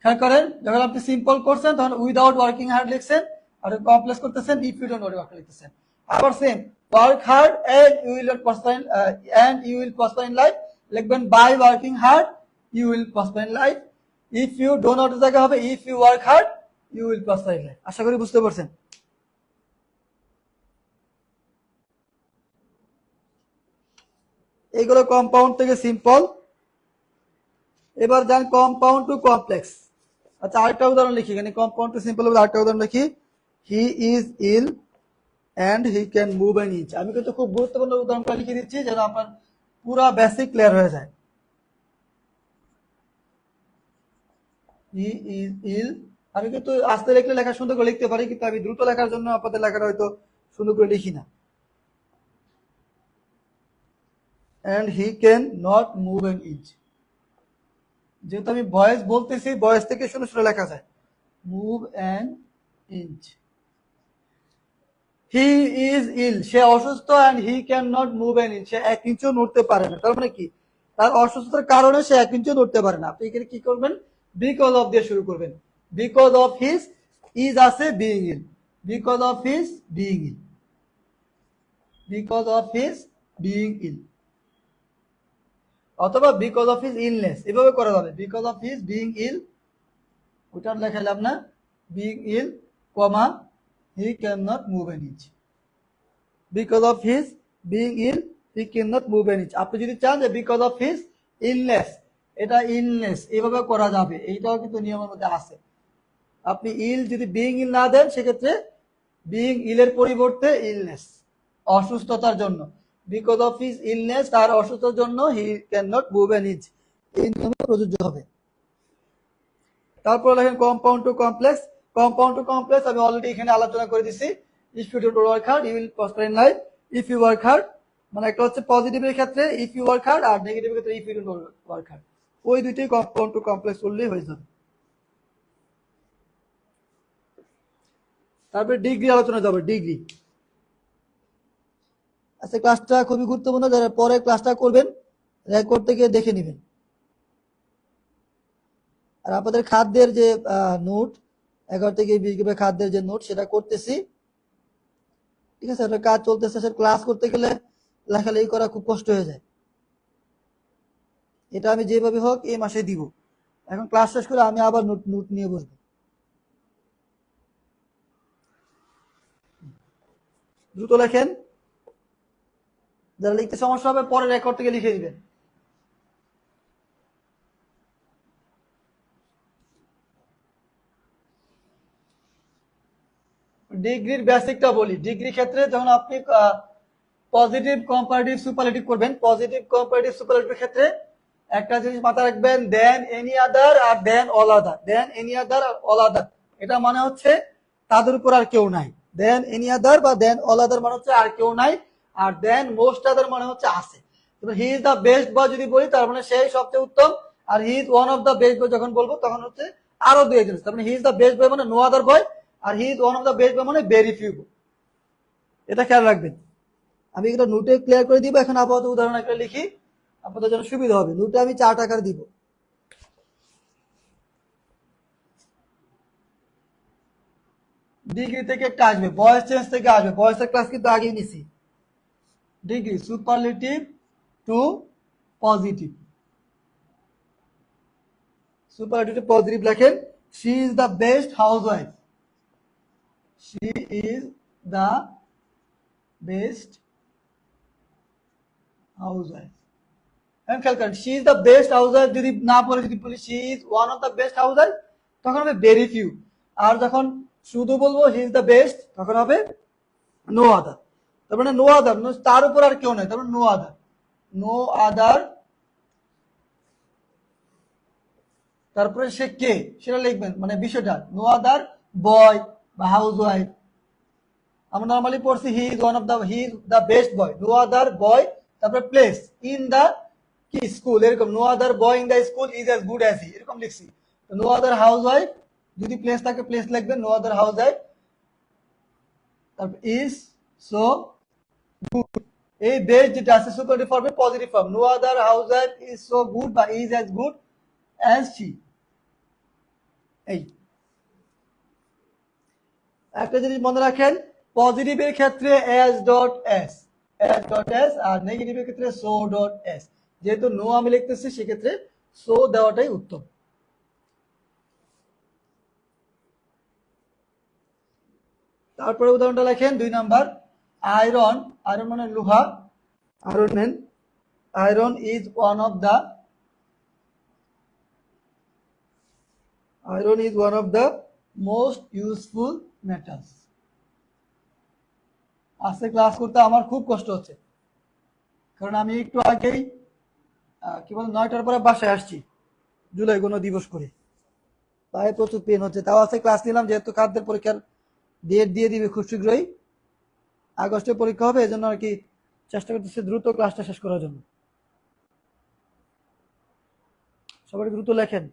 খেয়াল করেন, যখন আপনি সিম্পল করছেন তখন উইদাউট ওয়ার্কিং হার্ড লিখছেন, আর কমপ্লেক্স করতেছেন ইফ ইউ ডোন্ট ওয়ার্ক লিখতেছেন। আবার same, work hard and you will prosper in life লিখবেন by working hard you will prosper in life. If you don't work জায়গা হবে if you work hard you will prosper in life. আশা করি বুঝতে পারছেন। এইগুলো কম্পাউন্ড থেকে সিম্পল। এবার যান কম্পাউন্ড টু কমপ্লেক্স। আচ্ছা, আরেকটা উদাহরণ লিখি, এখানে কম্পাউন্ড টু সিম্পল আরেকটা উদাহরণ লিখি, he is ill and he can move an inch. আমি কিন্তু খুব গুরুত্বপূর্ণ উদাহরণটা লিখে দিচ্ছি যেন আপনার পুরা বেসিক ক্লিয়ার হয়ে যায়। হি ইজ ইল, আমি কিন্তু আস্তে লিখলে লেখা সুন্দর করে লিখতে পারি, কিন্তু আমি দ্রুত লেখার জন্য আপনাদের লেখাটা হয়তো সুন্দর করে লিখি না। And he can not move an inch, যেহেতু আমি ভয়েস বলতেছি, ভয়েস থেকে শুনে শুনে লেখা যায়, move an inch. He is ill, সে অসুস্থ, and he can not move an inch, সে 1 ইঞ্চও নড়তে পারে না। তার মানে কি, তার অসুস্থতার কারণে সে 1 ইঞ্চও নড়তে পারে না। আপনি এখানে কি করবেন, বিকজ অফ দিয়ে শুরু করবেন। বিকজ অফ হিজ, ইজ আছে being ill, because of his being ill, because of his being ill, অথবা বিকজ অফ হিজ ইলনেস, এভাবে করা যাবে। Because of his being ill, ওটা লেখালাম না, being ill, comma, he can not move an inch. Because of his being ill he can not move an inch. আপনি যদি চান যে বিকজ অফ হিজ ইলনেস, এটা ইলনেস এভাবে করা যাবে, এইটাও কিন্তু নিয়মের মধ্যে আছে। আপনি ইল যদি বিইং ইল না দেন, সেক্ষেত্রে বিইং ইলের পরিবর্তে ইলনেস, অসুস্থতার জন্য, বিকজ অফ হিজ ইলনেস, তার অসুস্থতার জন্য he can not move an inch, এই নিয়মে প্রযোজ্য হবে। তারপর লেখেন compound to complex. Compound to complex আমি অলরেডি এখানে আলোচনা করে দিছি। If you don't work hard you will prosper in life, if you work hard, মানে একটা হচ্ছে পজিটিভের ক্ষেত্রে ইফ ইউ ওয়ার্ক হার্ড, আর নেগেটিভের ক্ষেত্রে if you don't work hard. ওই দুইটাই কম্পাউন্ড টু কমপ্লেক্স করলেই হয়ে যাবে। তারপরে ডিগ্রি আলোচনা যাবে, ডিগ্রি। আচ্ছা, ক্লাসটা খুবই গুরুত্বপূর্ণ, যারা পরে ক্লাসটা করবেন রেকর্ড থেকে দেখে নেবেন। আর আপনাদের খাদ্যের যে নোট 11 থেকে 20 GB খাদ্যের যে নোট, সেটা করতেছি, ঠিক আছে? ওটা কাজ চলতেছে, সেটা ক্লাস করতে গেলে লেখালেখি করা খুব কষ্ট হয়ে যায়। এটা আমি যেভাবে হোক এই মাসে দিব। এখন ক্লাস শেষ করে আমি আবার নোট নোট নিয়ে বসবো। দ্রুত লেখেন, যারা লিখতে সমস্যা হবে পরে রেকর্ড থেকে লিখে দিবেন। ডিগ্রির বেসিকটা বলি। ডিগ্রি ক্ষেত্রে যখন আপনি পজিটিভ কম্পারেটিভ সুপারলেটিভ করবেন, পজিটিভ কম্পারেটিভ সুপারলেটিভের ক্ষেত্রে একটা জিনিস মাথায় রাখবেন, দেন এনি আদার আর than all other. Than any other আর অল আদার, এটা মানে হচ্ছে তাদের উপর আর কেউ নাই। দেন এনি আদার বা দেন অল আদার মানে হচ্ছে আর কেউ নাই, আর দেন মোস্ট আদার মানে হচ্ছে আছে। He is the best boy যদি বলি, তার মানে সেই সবচেয়ে উত্তম, আর he is one of the best boy যখন বলবো তখন হচ্ছে আরো দুই জিনিস। তার মানে he is the best boy মানে নো আদার বয়, আর he is one of the best boy মানে ভেরি ফিউ। এটা খেয়াল রাখবেন। আমি এটা নোটে ক্লিয়ার করে দিব। এখন আপাতত উদাহরণ একটা লিখি, আপনাদের জন্য সুবিধা হবে। নোটে আমি 4 টাকার দিব। ডিগ্রি থেকে একটা আসবে, ভয়েস চেঞ্জ থেকে আসবে। ভয়েসের ক্লাস কিন্তু আগেই নিছি। Degree superlative to positive. Superlative to positive লেখেন, she is the best housewife. She is the best housewife. এখন খেয়াল করেন, she is the best housewife যদি না পড়ে যদি বলি she is one of the best housewife, তখন হবে ভেরি ফিউ। আর যখন শুধু বলবো হি ইজ দ্য বেস্ট, তখন হবে নো আদার। তার মানে নো আদার, তার উপর আর কেউ নাই, তার মানে নো আদার। নো আদার, তারপরে সে কে সেটা লিখবেন, মানে বিষয়টা। নো আদার বয় বা হাউস ওয়াইফ। আমরা নর্মালি পড়ছি he is one of the, he is the best boy, no other boy, তারপরে প্লেস ইন দ্য কি স্কুল, এরকম। No other boy in the school is as good as he, এরকম লিখছি। নো আদার হাউস ওয়াইফ যদি প্লেস থাকে প্লেস লিখবেন, নো আদার হাউস আই, তারপর ইজ সো গুড। এই বেস যেটা আছে সুপারলেটিভ ফর্মে positive form, no other housewife is so good বা is as good as she. এই একটা জিনিস মনে রাখেন, পজিটিভের ক্ষেত্রে S dot S, S dot S, আর নেগেটিভের ক্ষেত্রে সো ডট এস। যেহেতু নো আমি লিখতেছি সেক্ষেত্রে সো দেওয়াটাই উত্তম। তারপরে উদাহরণটা লেখেন 2 নাম্বার, আয়রন, আয়রন মানে লোহা, iron men, iron is one of the, iron is one of the most useful metals. আজকে ক্লাস করতে আমার খুব কষ্ট হচ্ছে, কারণ আমি একটু আগেই কি বলে 9টার পরে বাসায় আসছি জুলাই গণদিবস করে, পায়ে প্রচুর পেন হচ্ছে। তাও আছে ক্লাস নিলাম, যেহেতু খাদ্যের পরীক্ষার ডেট দিয়ে দিবে খুব শীঘ্রই, আগস্টে পরীক্ষা হবে, এজন্য আর কি চেষ্টা করতেছি দ্রুত ক্লাসটা শেষ করার জন্য। সবাই দ্রুত লেখেন।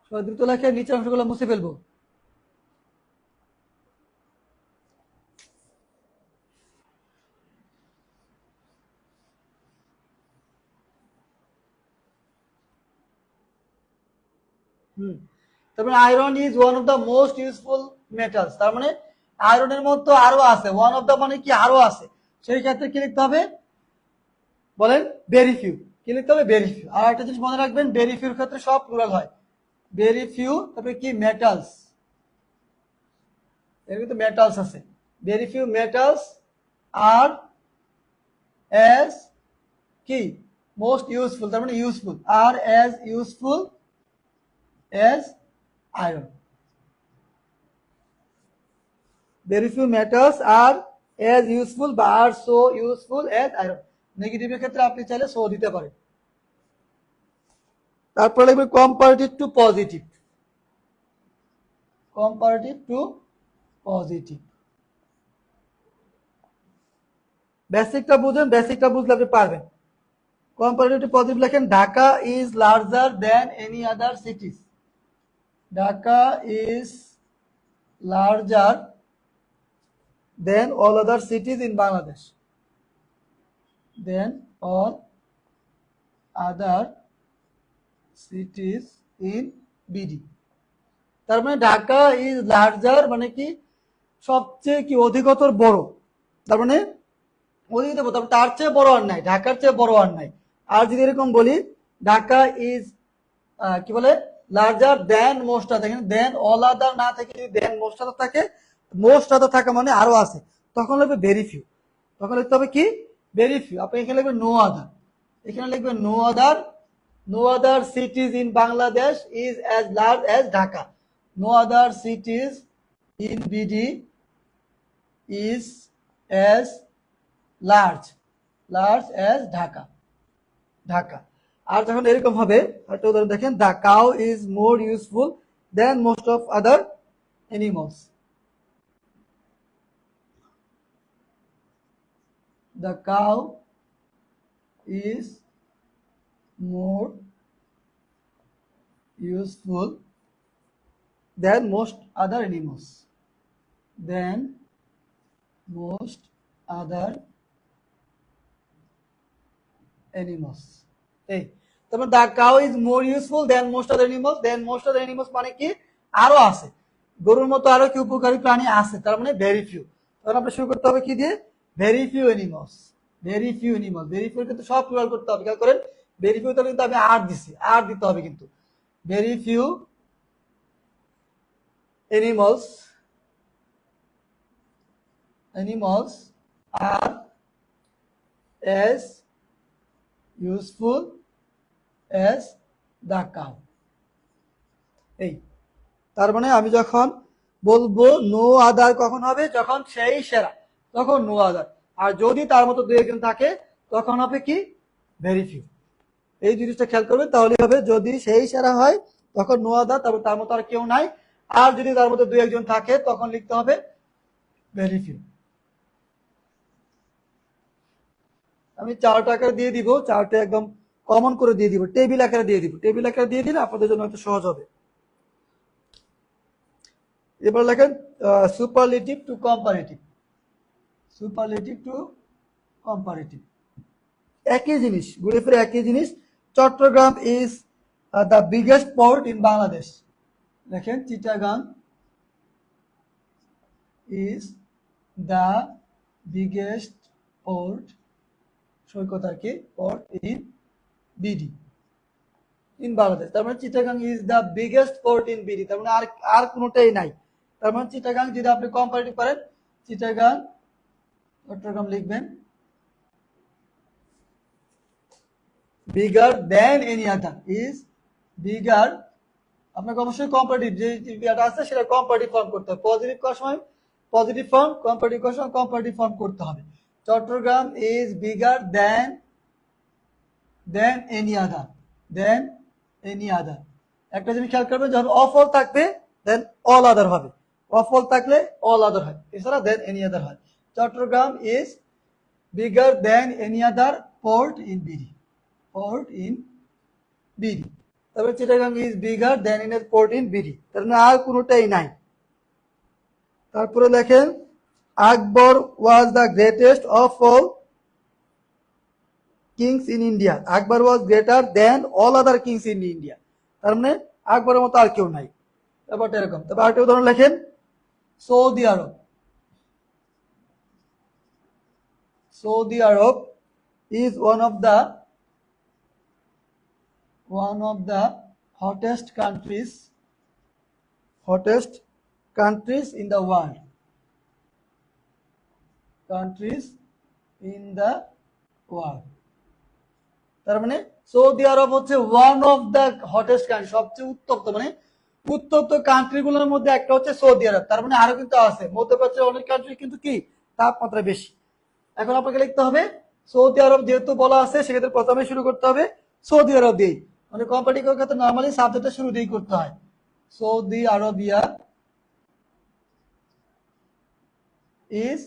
সবাই দ্রুত লেখেন, নিচের অংশগুলো মুছে ফেলবো। তারপরে iron is one of the most useful metals, তার মানে আয়রনের মতো আরো আছে, ওয়ান অফ দ্য মানে কি আরো আছে, সেই ক্ষেত্রে কি লিখতে হবে বলেন, ভেরি ফিউ। কি লিখতে হবে, ভেরি ফিউ। আর একটা জিনিস মনে রাখবেন, ভেরি ফিউর ক্ষেত্রে সব প্লুরাল হয়, ভেরি ফিউ, তারপরে কি মেটালস, এর কিন্তু মেটালস আছে, ভেরি ফিউ মেটালস আর এজ কি মোস্ট ইউজফুল, তার মানে ইউজফুল, আর as useful as iron. very few metals are as useful বা are so useful as iron। নেগেটিভের ক্ষেত্রে আপনি চাইলে সো দিতে পারেন। তারপরে লিখবেন comparative to positive, comparative to positive. বেসিকটা বুঝেন, বেসিকটা বুঝলে আপনি পারবেন। কম্পারেটিভ টু পজিটিভ লেখেন, Dhaka is larger than any other cities, Dhaka is larger than all other cities in Bangladesh, than all other cities in BD. তার মানে ঢাকা ইজ লার্জার মানে কি সবচেয়ে কি অধিকতর বড়, তার মানে অধিকতর বড়, তার চেয়ে বড় আর নাই, ঢাকার চেয়ে বড় আর নাই। আর যদি এরকম বলি ঢাকা ইজ কি বলে লার্জার দেন মোস্ট আদার, এখানে দেন অল আদার না থাকে, যদি দেন মোস্ট আদার থাকে, মোস্ট আদার থাকা মানে আরো আছে, তখন লিখবে ভেরি ফিউ, তখন লিখতে হবে কি ভেরি ফিউ। আপনি এখানে লিখবেন নো আদার, এখানে লিখবেন no other, no other cities in Bangladesh is as large as Dhaka, no other cities in BD is as large as Dhaka, Dhaka। আর যখন এরকম হবে, একটা উদাহরণ দেখেন, the cow is more useful than most of other animals, the cow is more useful than most other animals, than most other animals। এই তারপর the cow is more useful than most other animals, than most other animals মানে কি আরো আছে, গরুর মতো আরো কি উপকারী প্রাণী আছে, তার মানে ভেরি ফিউ। তখন আমরা শুরু করতে হবে কি দিয়ে, very few animals, very few animal, very few কিন্তু সব প্লুরাল করতে হবে, খেয়াল করেন ভেরি ফিউ তাহলে কিন্তু আমি আর দিছি, আর দিতে হবে কিন্তু, very few animals are as useful as the cow। এই তার মানে আমি যখন বলবো নো আদার কখন হবে, যখন সেই সেরা, তখন নো আদার। আর যদি তার মতো দু একজন থাকে তখন হবে কি ভেরি ফিউ। এই জিনিসটা খেয়াল করবেন, তাহলে হবে যদি সেই সেরা হয় তখন নো আদার, তারপর তার মতো আর কেউ নাই। আর যদি তার মধ্যে দুই একজন থাকে তখন লিখতে হবে ভেরি ফিউ। আমি চার্ট আকারে দিয়ে দিব, চার্টে একদম কমন করে দিয়ে দিব, টেবিল আকারে দিয়ে দিব। টেবিল আকারে দিয়ে দিলে আপনাদের জন্য হয়তো সহজ হবে। এবার লেখেন superlative to comparative. Superlative to comparative একই জিনিস, ঘুরে ফিরে একই জিনিস। Chattogram is the biggest port in Bangladesh. দেখেন Chittagong is the biggest port, সৈকত আর কি, port in BD, in Bangladesh. তার মানে Chittagong is the biggest port in BD, তার মানে আর কোনোটাই নাই। তার মানে চিটাগাং যদি আপনি কম্পারেটিভ করেন, চিটাগাং চট্টগ্রাম লিখবেন bigger than any other is bigger। আপনাকে অবশ্যই কম্পারেটিভ যে যেটা আছে সেটা কম্পারেটিভ ফর্ম করতে হবে। পজিটিভ করার সময় পজিটিভ ফর্ম, কম্পারেটিভ করার সময় কম্পারেটিভ ফর্ম করতে হবে। Chittagong is bigger than any other, than any other. একটা জিনিস খেয়াল করবেন, যখন অফ অল থাকবে দেন অল আদার হবে, অফ অল থাকলে অল আদার হয়, এছাড়া দেন এনি আদার হয়। Chattogram is bigger than any other port in BD, port in BD. তারপরে Chittagong is bigger than in port in BD, তার মানে আর কোনোটাই নাই। তারপরে দেখেন Akbar was the greatest of all kings in India. Akbar was greater than all other kings in India, তার মানে আকবরের মতো আর কেউ নাই। ব্যাপারটা এরকম। তারপর আরেকটা উদাহরণ লেখেন Saudi Arab. Saudi Arab is one of the hottest countries in the world, তার মানে সৌদি আরব হচ্ছে one of the hottest country, সবচেয়ে উত্তপ্ত, মানে উত্তপ্ত কান্ট্রি গুলোর মধ্যে একটা হচ্ছে সৌদি আরব। তার মানে আরো কিন্তু আছে, মধ্যপ্রাচ্যের অনেক কান্ট্রি কিন্তু কি তাপমাত্রা বেশি। এখন আপনাকে লিখতে হবে সৌদি আরব, যেহেতু বলা আছে সেক্ষেত্রে প্রথমে শুরু করতে হবে সৌদি আরব দিয়েই, মানে কম্পারেটিভ করার ক্ষেত্রে নরমালি সাবজেক্টটা শুরু দিয়েই করতে হয়। Saudi Arabia is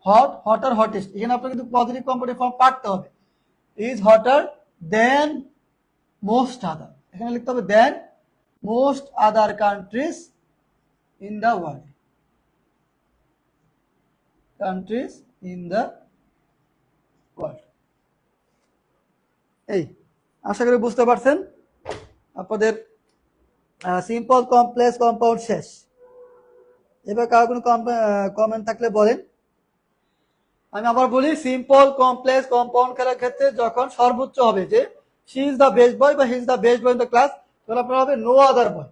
hot, hotter, hottest. এখানে আপনাকে কিন্তু পজিটিভ কম্পারেটিভ ফর্ম পাঠতে হবে। ইজ হটার দেন মোস্ট আদার, এখানে লিখতে হবে than most other countries in the world, countries in the world. এই আশা করি বুঝতে পারছেন। আপনাদের সিম্পল কমপ্লেক্স কম্পাউন্ড শেষ। এবার কারো কোনো কমেন্ট থাকলে বলেন। আমি আবার বলি, সিম্পল কমপ্লেক্স কম্পাউন্ড খেলার ক্ষেত্রে যখন সর্বোচ্চ হবে যে she is the best boy বা he is the best boy in the class, তখন আপনার হবে নো আদার বয়,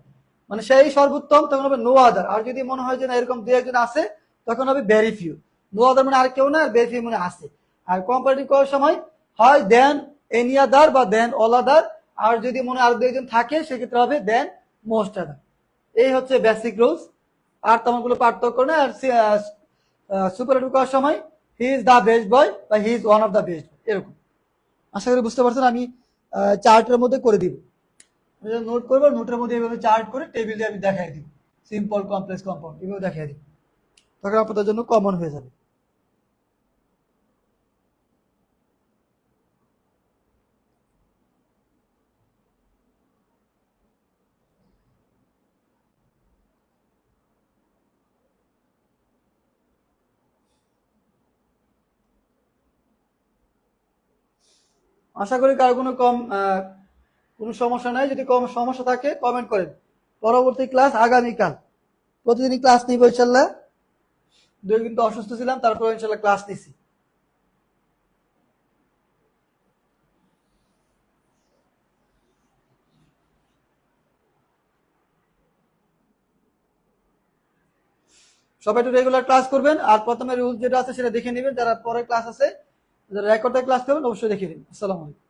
মানে সেই সর্বোত্তম, তখন হবে নো আদার। আর যদি মনে হয় যে না এরকম দুই একজন আছে, তখন হবে ভেরি ফিউ। নো আদার মানে আর কেউ না, আর ভেরি ফিউ মানে আছে। আর কম্পারেটিভ করার সময় হয় দেন এনি আদার বা দেন অল আদার, আর যদি মনে হয় আর দুই একজন থাকে সেক্ষেত্রে হবে দেন মোস্ট আদার। এই হচ্ছে বেসিক রুলস, আর তেমন কোনো পার্থক্য না। আর সুপারলেটিভ করার সময় he is the best boy বা he is one of the best, এরকম। আশা করি বুঝতে পারছেন। আমি চার্টের মধ্যে করে দিব, নোট করবো, নোটের মধ্যে এইভাবে চার্ট করে টেবিল দিয়ে আমি দেখাই দিব, সিম্পল কমপ্লেক্স কম্পাউন্ড এভাবে দেখাই দিব, তখন আপনাদের জন্য কমন হয়ে যাবে। আশা করি কারো কোনো সমস্যা নাই। যদি কম সমস্যা থাকে কমেন্ট করেন। পরবর্তী ক্লাস আগামীকাল, প্রতিদিনই ক্লাস নিব ইনশাল্লাহ। দুই কিন্তু অসুস্থ ছিলাম, তারপর ইনশাল্লাহ ক্লাস নিছি। সবাই একটু রেগুলার ক্লাস করবেন, আর প্রথমে রুলস যেটা আছে সেটা দেখে নেবেন। যারা পরে ক্লাস আছে, যারা রেকর্ডে ক্লাস করবেন অবশ্যই দেখে নিন। আসসালামু আলাইকুম।